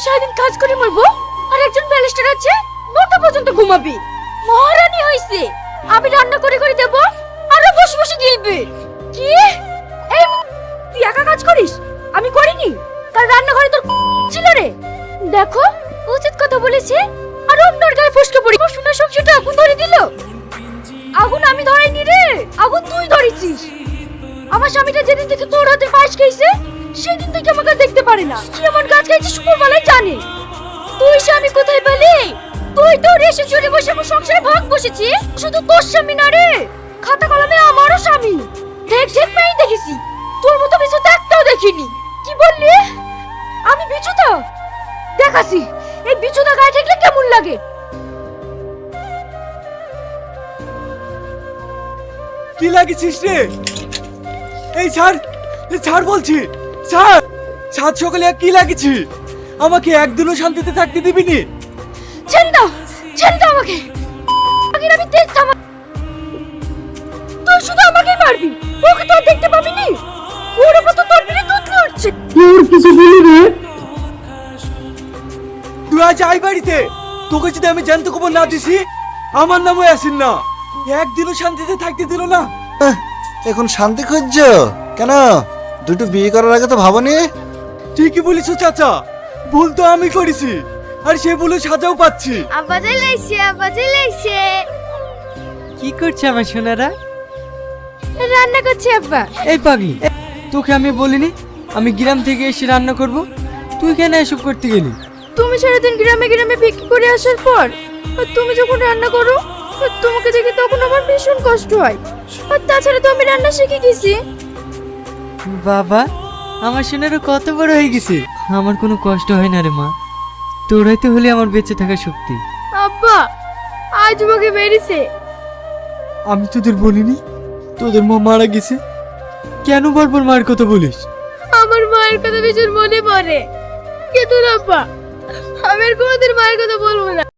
সারাদিন কাজ করে মরবো, আর একজন ব্যারিস্টার আছে 9টা পর্যন্ত ঘুমাবি। মহারানী হইছে, আমি রান্না করে করে দেব, আর ও বসে বসে গিলবে। কি এই তুই একা কাজ করিস? আমি করিনি? তার রান্নাঘরে তোর ছিল রে। দেখো, উচিত কথা বলেছে, আর অন্যর গায়ে ফসকে পড়ি। সোনা সংসারটা আগুন ধরে দিল। আগুন আমি ধরাইনি রে, আগুন তুই ধরেছিস। আমার স্বামীটা যেদিন থেকে তোর হাতে পায়েস খেয়েছে, সেদিন থেকে আমাকে দেখতে পারে না। কি এমন গাছ খাইছে শুকুরবালাই জানে। তুই স্বামী কোথায় পেলি? তুই তো রেশে চুরি বসে আমার সংসারে ভাগ বসেছি। শুধু তোর স্বামী না রে, খাতা কলমে আমারও স্বামী। দেখ দেখ মেয়ে দেখেছি, তোর মতো বিছুতা একটাও দেখিনি। কি বললি? আমি বিছুতা? দেখাছি এই বিছুতা গায়ে ঠেকলে কেমন লাগে। কি লাগিছিস রে? এই ছাড়, ছাড় বলছি, ছাড়। সাত সকালে কি লাগিছি? আমাকে একদিনও শান্তিতে থাকতে দিবি নি? ছেড়ে দাও, ছেড়ে দাও আমাকে। আগে আমি তেজ থামা। তুই শুধু আমাকেই মারবি, ওকে তো আর দেখতে পাবি নি। ওর উপর তো তোর বিরে দুধ উঠছে। তোর কিছু বলি রে? তুই আজ আই বাড়িতে, তোকে যদি আমি জানতে খবর না দিছি, আমার নামও আসেন না। একদিনও শান্তিতে থাকতে দিল না। এখন শান্তি খুঁজছ কেন? দুটো বিয়ে করার আগে তো ভাবনি? ঠিকই বলিস চাচা, ভুল তো আমি করেছি, আর সে ভুলে সাজাও পাচ্ছি। আবাজে লাইছে, আবাজে লাইছে। কি করছে আমার সোনারা? রান্না করছে আব্বা। এই পাগলি, তোকে আমি বলিনি আমি গ্রাম থেকে এসে রান্না করব? তুই কেন এসব করতে গেলি? তুমি সারাদিন গ্রামে গ্রামে বিক্রি করে আসার পর তুমি যখন রান্না করো, তোমাকে দেখে তখন আমার ভীষণ কষ্ট হয়। আর তাছাড়া তো আমি রান্না শিখে গেছি। বাবা, আমার সোনারা কত বড় হয়ে গেছে, আমার কোনো কষ্ট হয় না রে মা। তোরাই তো হলে আমার বেঁচে থাকার শক্তি। আব্বা আজ আমাকে বেরিয়েছে। আমি তোদের বলিনি তোদের মা মারা গেছে? কেন বারবার মায়ের কথা বলিস? আমার মায়ের কথা ভীষণ মনে পড়ে, কিন্তু আব্বা আমি আর কোনোদিন মায়ের কথা বলবো না।